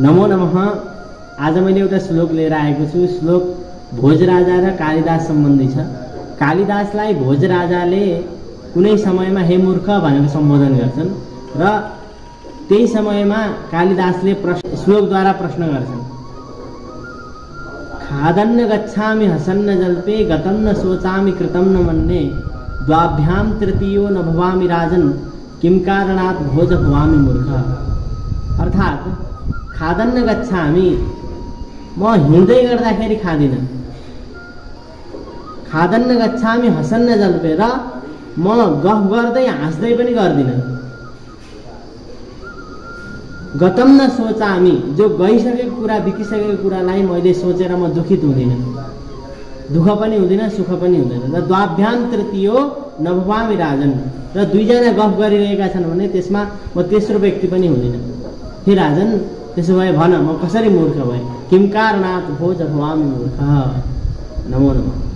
नमो नमः। आज मैले एउटा श्लोक लिएर आएको छु। श्लोक भोजराजा र कालिदास सम्बन्धी छ। कालिदासलाई भोजराजाले कुनै समयमा हे मूर्ख भनेर सम्बोधन गर्छन् र त्यही समयमा कालिदासले श्लोकद्वारा प्रश्न गर्छन्। खादन्न गच्छामि हसन्न जल्पे गतं न सोचामि कृतं न मन्ये द्वाभ्यां तृतीयो न भवामि राजन् किं कारणात् भोज भवामि मूर्ख। अर्थात् खादन्न गच्छामि, म हिँड्दै गर्दाखेरि खादिनँ। खादन्न गच्छामि हसन्न जल्पे, र म गफ गर्दै हाँस्दै पनि गर्दिनँ। गतम न सोचामि, जो गइसकेको कुरा बितिसकेको कुरालाई मैले सोचेर म दुखित हुँदिनँ, दुःख पनि हुँदिनँ सुख पनि हुँदैन। र द्वाभ्याम तृतीयो न भवामि राजन्, र दुईजना गफ गरिरहेका छन् भने त्यसमा म तेस्रो व्यक्ति पनि हुँदिनँ। हे राजन, त्यसो भए भन म कसरी मूर्ख भएँ? किम कारणात् भोज भवामि मूर्ख। नमो नमः।